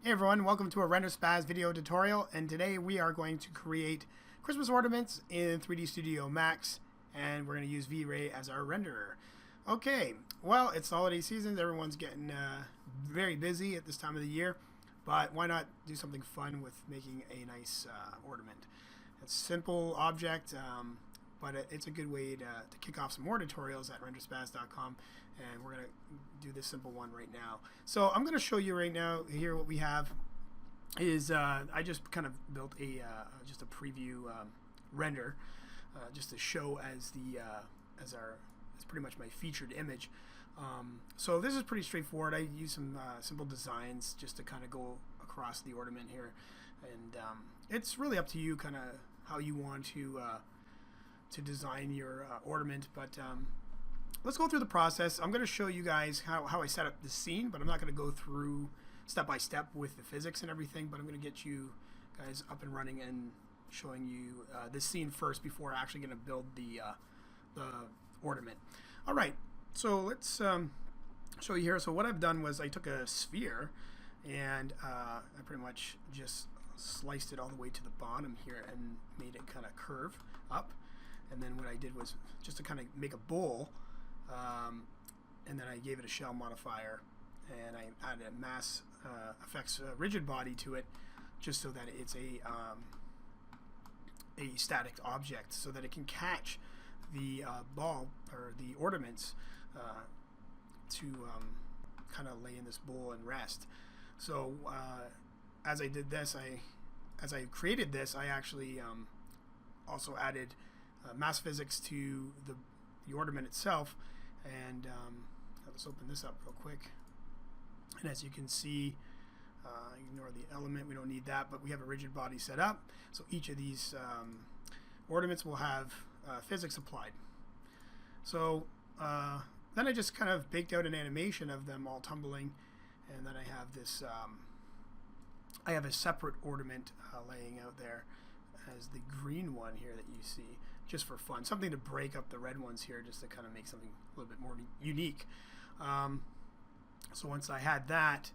Hey everyone, welcome to a Render Spaz video tutorial, and today we are going to create Christmas ornaments in 3D Studio Max, and we're going to use Vray as our renderer. Okay, well, it's holiday season, everyone's getting very busy at this time of the year, but why not do something fun with making a nice ornament? It's a simple object, but it's a good way to kick off some more tutorials at renderspaz.com, and we're going to do this simple one right now. So I'm going to show you right now here what we have is I just kind of built a just a preview render just to show as pretty much my featured image. So this is pretty straightforward. I use some simple designs just to kind of go across the ornament here, and it's really up to you kind of how you want to design your ornament, but let's go through the process. I'm going to show you guys how I set up the scene, but I'm not going to go through step by step with the physics and everything, but I'm going to get you guys up and running and showing you this scene first before actually going to build the ornament. Alright, so let's show you here. So what I've done was I took a sphere and I pretty much just sliced it all the way to the bottom here and made it kind of curve up. And then what I did was just to kind of make a bowl, and then I gave it a shell modifier, and I added a mass effects rigid body to it, just so that it's a static object, so that it can catch the ball or the ornaments to kind of lay in this bowl and rest. So as I did this, as I created this, I actually also added mass physics to the ornament itself, and let's open this up real quick. And as you can see, ignore the element, we don't need that, but we have a rigid body set up, so each of these ornaments will have physics applied. So then I just kind of baked out an animation of them all tumbling, and then I have this I have a separate ornament laying out there as the green one here that you see, just for fun, something to break up the red ones here, just to kind of make something a little bit more unique. So once I had that,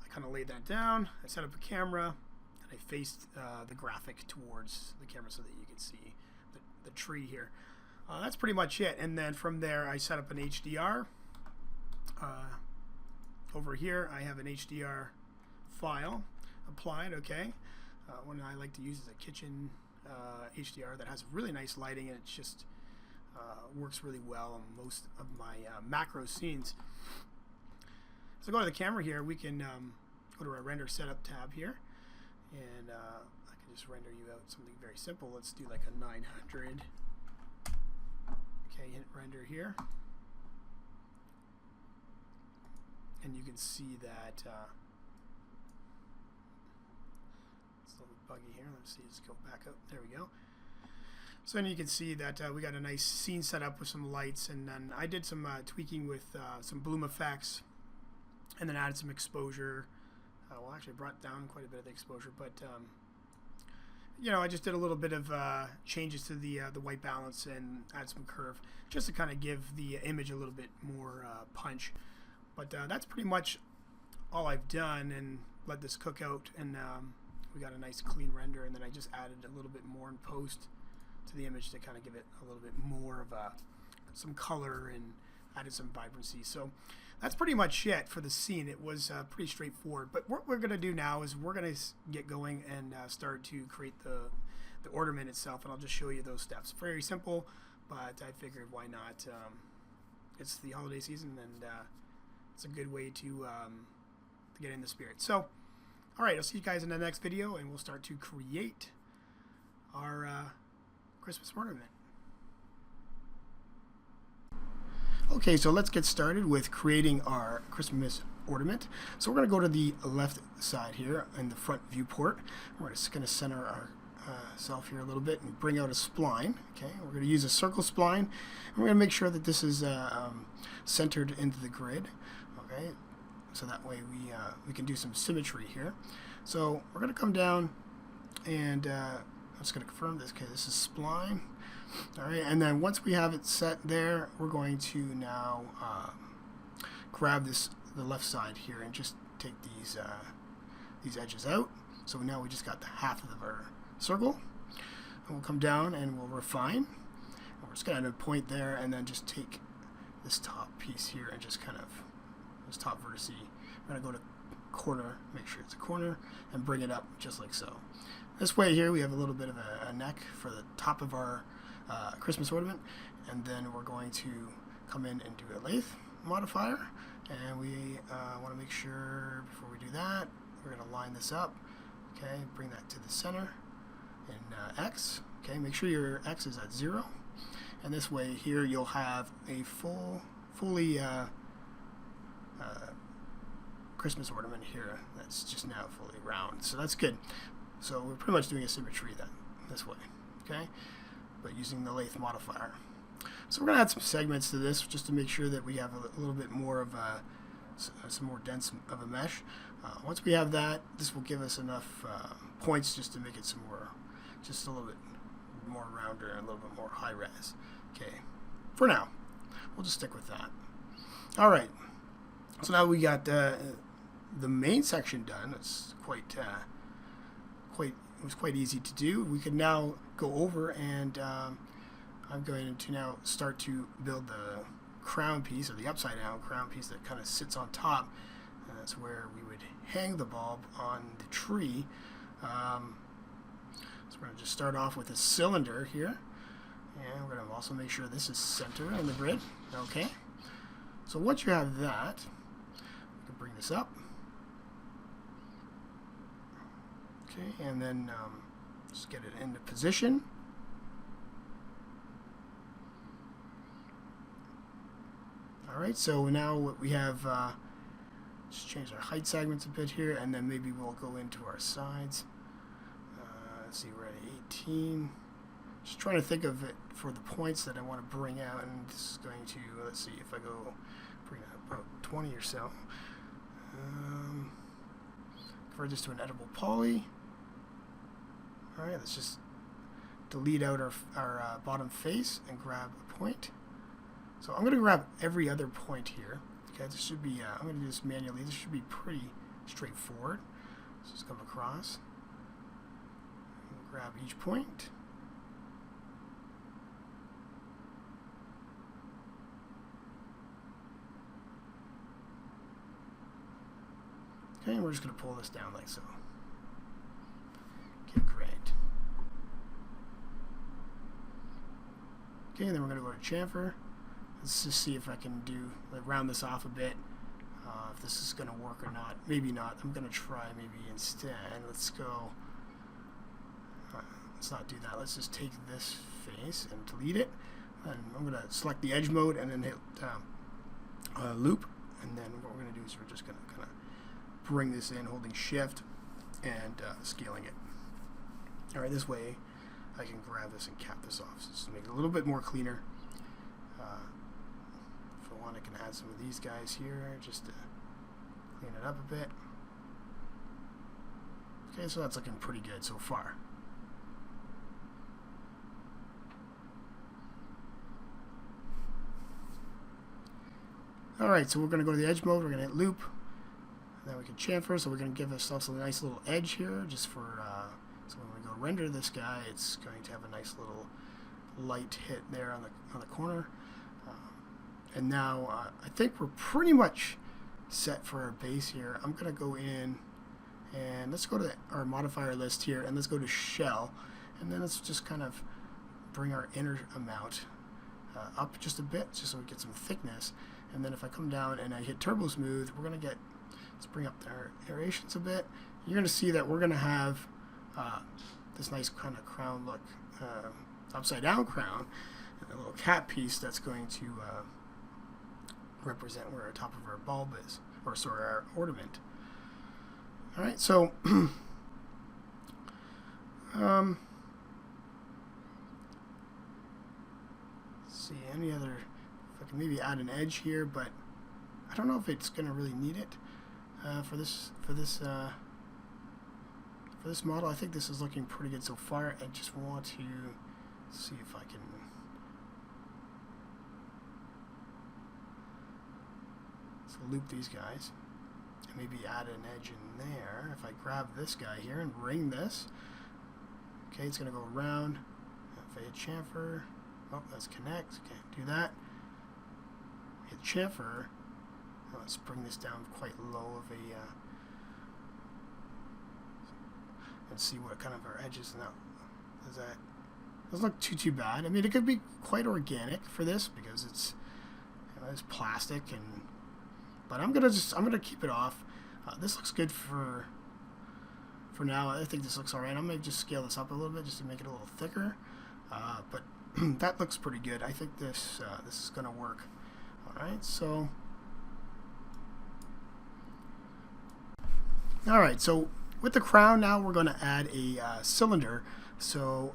I kind of laid that down, I set up a camera, and I faced the graphic towards the camera so that you can see the tree here. That's pretty much it, and then from there I set up an HDR. Over here I have an HDR file applied. Okay, one I like to use is a kitchen HDR that has really nice lighting, and it just works really well on most of my macro scenes. So go to the camera here, we can go to our render setup tab here, and I can just render you out something very simple. Let's do like a 900. Okay, hit render here, and you can see that it's a little buggy here. Let's see, let's go back up. There we go. So then you can see that we got a nice scene set up with some lights, and then I did some tweaking with some bloom effects, and then added some exposure. Well, actually brought down quite a bit of the exposure, but you know, I just did a little bit of changes to the white balance and add some curve, just to kind of give the image a little bit more punch. But that's pretty much all I've done, and let this cook out, and we got a nice clean render, and then I just added a little bit more in post to the image to kind of give it a little bit more of some color and added some vibrancy. So that's pretty much it for the scene. It was pretty straightforward, but what we're going to do now is we're going to get going and start to create the ornament itself, and I'll just show you those steps. Very simple, but I figured why not. It's the holiday season, and it's a good way to get in the spirit. So alright, I'll see you guys in the next video, and we'll start to create our Christmas ornament. Okay, so let's get started with creating our Christmas ornament. So we're going to go to the left side here in the front viewport. We're just going to center our self here a little bit and bring out a spline. Okay, we're going to use a circle spline, and we're going to make sure that this is centered into the grid. Okay, so that way we can do some symmetry here. So we're going to come down, and I'm just going to confirm this. Okay, this is spline. Alright, and then once we have it set there, we're going to now grab the left side here and just take these these edges out. So now we just got the half of our circle. And we'll come down and we'll refine. We're just going to point there and then just take this top piece here and just kind of, this top vertice, we're going to go to corner, make sure it's a corner, and bring it up just like so. This way here we have a little bit of a neck for the top of our Christmas ornament, and then we're going to come in and do a lathe modifier, and we want to make sure before we do that, we're going to line this up, okay, bring that to the center in X, okay, make sure your X is at 0, and this way here you'll have a fully Christmas ornament here that's just now fully round, so that's good. So we're pretty much doing a symmetry then this way, okay, but using the lathe modifier. So we're going to add some segments to this just to make sure that we have a little bit more of some more dense of a mesh. Once we have that, this will give us enough points just to make it some more, just a little bit more rounder and a little bit more high res. Okay, for now, we'll just stick with that. All right, so now we got the main section done. It's it was quite easy to do. We can now go over and I'm going to now start to build the crown piece, or the upside down crown piece that kind of sits on top. That's where we would hang the bulb on the tree. So we're going to just start off with a cylinder here, and we're going to also make sure this is center on the grid. Okay, so once you have that, we can bring this up. Okay, and then just get it into position. Alright, so now what we have, just change our height segments a bit here, and then maybe we'll go into our sides. Let's see, we're at 18. Just trying to think of it for the points that I want to bring out, and this is going to, let's see, if I go bring it about 20 or so. Convert this to an edible poly. Alright, let's just delete out our bottom face and grab a point. So I'm going to grab every other point here. Okay, this should be, I'm going to do this manually. This should be pretty straightforward. Let's just come across and grab each point. Okay, and we're just going to pull this down like so. Okay, great. Okay, and then we're going to go to chamfer. Let's just see if I can round this off a bit. If this is going to work or not. Maybe not. I'm going to try maybe instead. Let's go. Let's not do that. Let's just take this face and delete it. And I'm going to select the edge mode and then hit loop. And then what we're going to do is we're just going to kind of bring this in, holding shift and scaling it. All right, this way I can grab this and cap this off. So just to make it a little bit more cleaner. I can add some of these guys here just to clean it up a bit. Okay, so that's looking pretty good so far. Alright, so we're going to go to the edge mode, we're going to hit loop, and then we can chamfer, so we're going to give ourselves a nice little edge here, just for, so when we go render this guy, it's going to have a nice little light hit there on the corner. And now I think we're pretty much set for our base here. I'm going to go in and let's go to our modifier list here and let's go to shell, and then let's just kind of bring our inner amount up just a bit just so we get some thickness. And then if I come down and I hit turbo smooth, we're going to get, let's bring up our aerations a bit. You're going to see that we're going to have this nice kind of crown look, upside down crown, and a little cap piece that's going to represent where our top of our bulb is, or sorry, our ornament. All right, so let's see any other. If I can maybe add an edge here, but I don't know if it's going to really need it for this model. I think this is looking pretty good so far. I just want to see if I can. Loop these guys, and maybe add an edge in there. If I grab this guy here and ring this, okay, it's going to go around. If I hit chamfer, oh, let's connect. Can't do that. Hit chamfer. Let's bring this down quite low of a, and see what kind of our edges now. Doesn't look too bad. I mean, it could be quite organic for this because it's, you know, it's plastic, but I'm gonna keep it off. This looks good for now. I think this looks alright. I'm gonna just scale this up a little bit just to make it a little thicker. But that looks pretty good. I think this is gonna work. All right, so. All right, so with the crown now, we're going to add a cylinder. So,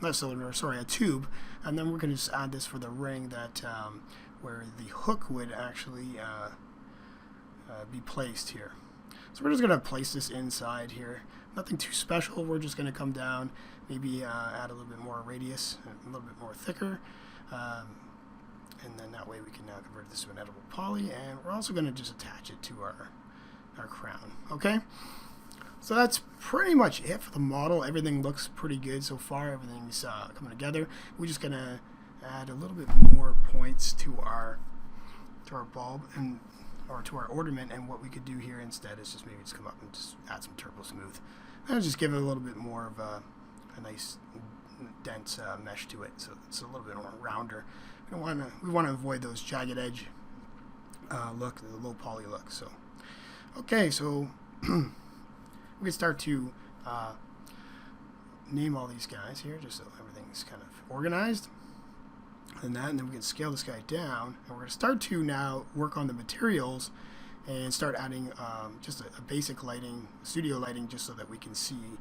not a cylinder, sorry, a tube. And then we're going to just add this for the ring that where the hook would actually be placed here. So we're just going to place this inside here. Nothing too special. We're just going to come down, maybe add a little bit more radius, a little bit more thicker. And then that way we can now convert this to an edible poly. And we're also going to just attach it to our crown. Okay, so that's pretty much it for the model. Everything looks pretty good so far. Everything's coming together. We're just gonna add a little bit more points to our bulb or to our ornament, and what we could do here instead is just maybe just come up and just add some turbo smooth and just give it a little bit more of a nice dense mesh to it, so it's a little bit more rounder. We want to avoid those jagged edge look, the low poly look. So okay, so we can start to name all these guys here, just so everything's kind of organized. And then we can scale this guy down, and we're going to start to now work on the materials and start adding just a basic lighting, studio lighting, just so that we can see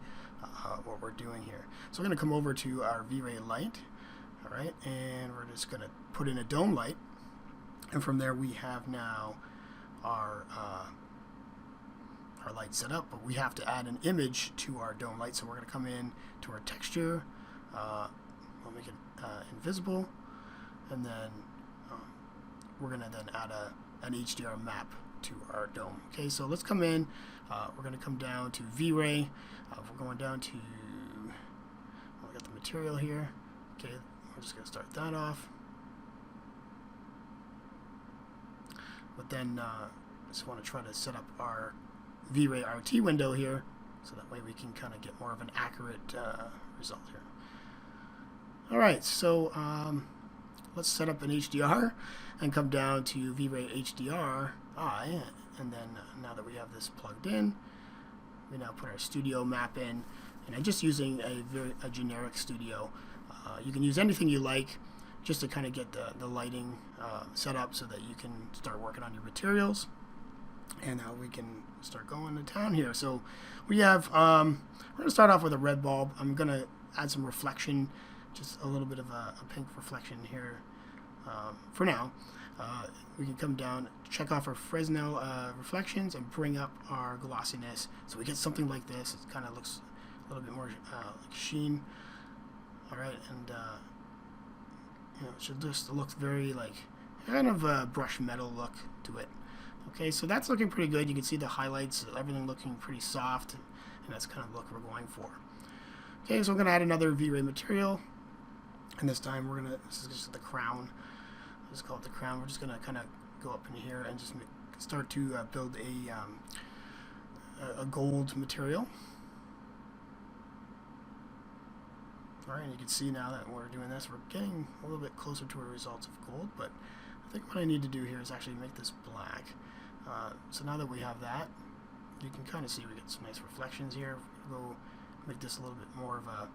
what we're doing here. So we're going to come over to our Vray light, all right, and we're just going to put in a dome light, and from there we have now our light set up, but we have to add an image to our dome light. So we're going to come in to our texture, we'll make it invisible, and then we're going to then add an HDR map to our dome. Okay, so let's come in, we're going to come down to Vray, we're going down to, we got the material here, okay, we're just going to start that off, but then just want to try to set up our Vray RT window here, so that way we can kind of get more of an accurate result here. Alright, so let's set up an HDR and come down to Vray HDR and then now that we have this plugged in, we now put our studio map in, and I'm just using a generic studio. You can use anything you like just to kind of get the lighting set up so that you can start working on your materials. And now we can start going to town here. So we have, we're going to start off with a red bulb. I'm going to add some reflection, just a little bit of a pink reflection here for now. We can come down, check off our Fresnel reflections, and bring up our glossiness. So we get something like this. It kind of looks a little bit more like sheen. All right, and you know, it should just look very like kind of a brush metal look to it. Okay, so that's looking pretty good. You can see the highlights, everything looking pretty soft, and that's kind of the look we're going for. Okay, so we're going to add another Vray material, and this time we're going to, this is just the crown. Let's call it the crown. We're just going to kind of go up in here and just start to build a gold material. All right, and you can see now that we're doing this, we're getting a little bit closer to our results of gold, but I think what I need to do here is actually make this black. So now that we have that, you can kind of see we get some nice reflections here. We'll go make this a little bit more of an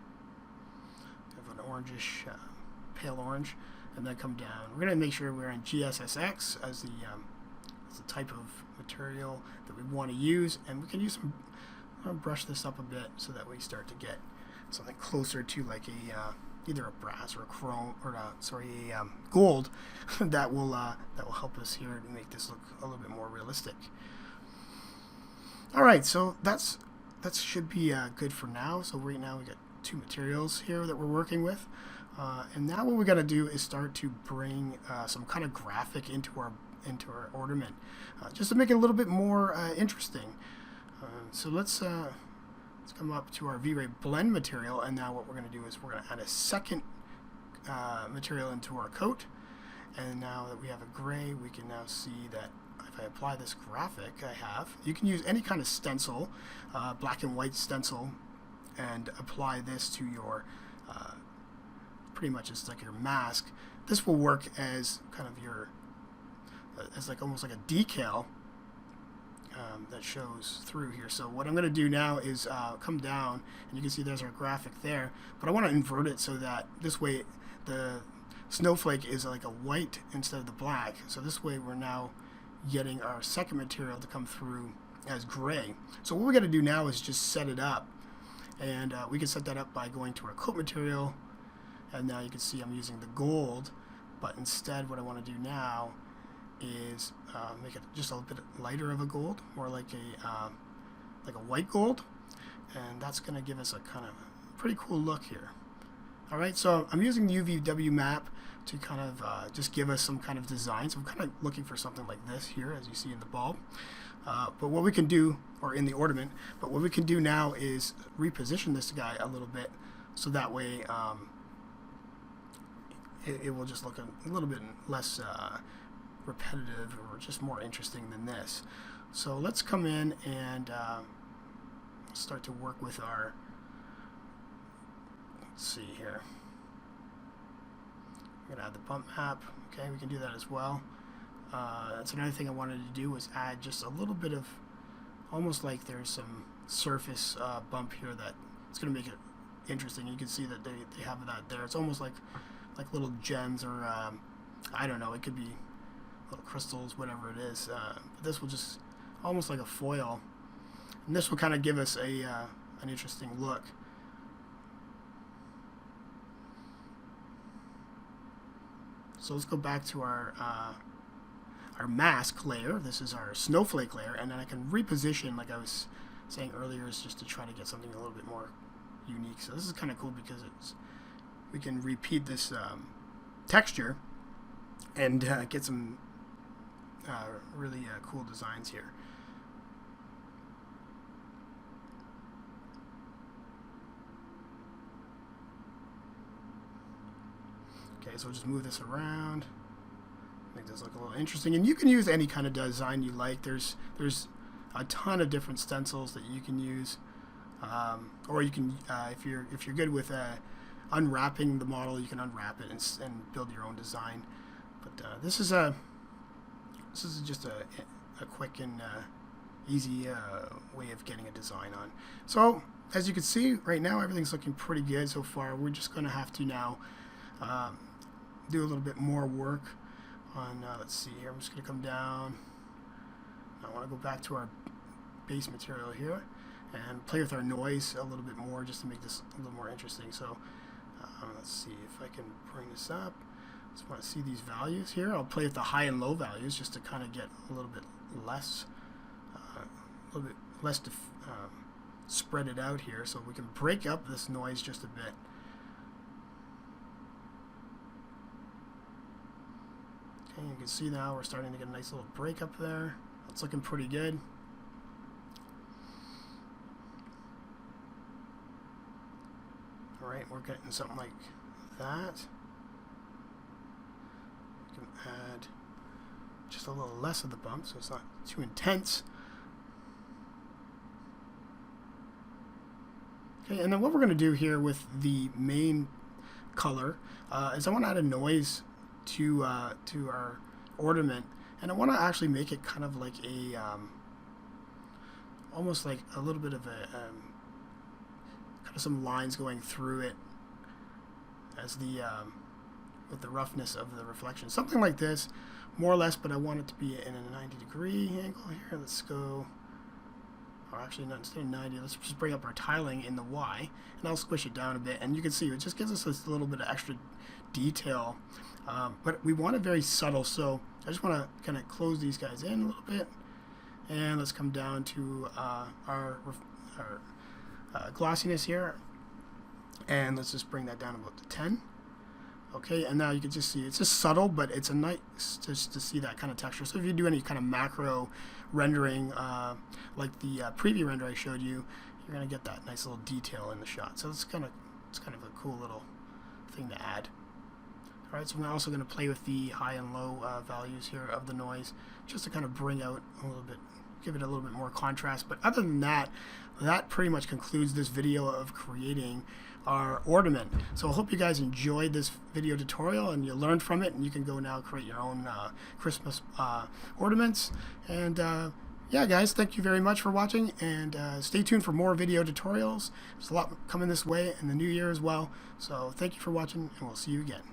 orangish, pale orange, and then come down. We're going to make sure we're in GSSX as the type of material that we want to use, and we can use some, brush this up a bit so that we start to get something closer to like either a brass or a chrome or a gold that will help us here to make this look a little bit more realistic. All right, so that should be good for now. So right now we got two materials here that we're working with. And now what we're going to do is start to bring some kind of graphic into our ornament, just to make it a little bit more interesting. So let's come up to our V-Ray blend material, and now what we're going to do is we're going to add a second material into our coat. And now that we have a gray, we can now see that if I apply this graphic you can use any kind of stencil, black and white stencil, and apply this to your pretty much it's like your mask. This will work as kind of your as like almost like a decal that shows through here. So what I'm going to do now is come down, and you can see there's our graphic there, but I want to invert it so that this way the snowflake is like a white instead of the black. So this way we're now getting our second material to come through as gray. So what we're going to do now is just set it up, and we can set that up by going to our coat material, and now you can see I'm using the gold, but instead what I want to do now is make it just a little bit lighter of a gold, more like a white gold, and that's going to give us a kind of pretty cool look here. Alright, so I'm using the UVW map to kind of just give us some kind of design. So I'm kind of looking for something like this here, as you see in the bulb. But what we can do, or in the ornament, but what we can do now is reposition this guy a little bit, so that way it will just look a little bit less repetitive, or just more interesting than this. So let's come in and start to work with our, let's see here. I'm going to add the bump map. Okay, we can do that as well. That's another thing I wanted to do, was add just a little bit of, almost like there's some surface bump here that it's going to make it interesting. You can see that they have that there. It's almost like little gems, or I don't know, it could be little crystals, whatever it is. But this will just almost like a foil, and this will kind of give us a an interesting look. So let's go back to our mask layer. This is our snowflake layer, and then I can reposition, like I was saying earlier, is just to try to get something a little bit more unique. So this is kind of cool because we can repeat this texture and get some really cool designs here. Okay, so we'll just move this around, make this look a little interesting, and you can use any kind of design you like. There's a ton of different stencils that you can use, or you can if you're good with unwrapping the model, you can unwrap it and build your own design. But this is just a quick and easy way of getting a design on. So as you can see, right now everything's looking pretty good so far. We're just going to have to now do a little bit more work on, let's see here, I'm just going to come down. I want to go back to our base material here and play with our noise a little bit more, just to make this a little more interesting. So let's see if I can bring this up. Just want to see these values here. I'll play with the high and low values just to kind of get a little bit less spread it out here, so we can break up this noise just a bit. Okay, you can see now we're starting to get a nice little break up there. It's looking pretty good. Alright, we're getting something like that. We can add just a little less of the bump so it's not too intense. Okay, and then what we're going to do here with the main color is I want to add a noise to our ornament, and I want to actually make it kind of like a almost like a little bit of a kind of some lines going through it as the with the roughness of the reflection, something like this, more or less. But I want it to be in a 90-degree angle here. Let's go, or actually not, instead of 90, let's just bring up our tiling in the Y, and I'll squish it down a bit, and you can see it just gives us this little bit of extra detail. But we want it very subtle, so I just want to kind of close these guys in a little bit, and let's come down to our glossiness here, and let's just bring that down about to 10. Okay, and now you can just see it's just subtle, but it's a nice just to see that kind of texture. So if you do any kind of macro rendering, like the preview render I showed you, you're gonna get that nice little detail in the shot. So it's kind of a cool little thing to add. All right, so I'm also going to play with the high and low values here of the noise, just to kind of bring out a little bit, give it a little bit more contrast. But other than that, that pretty much concludes this video of creating our ornament. So I hope you guys enjoyed this video tutorial and you learned from it, and you can go now create your own Christmas ornaments. And yeah, guys, thank you very much for watching, and stay tuned for more video tutorials. There's a lot coming this way in the new year as well. So thank you for watching, and we'll see you again.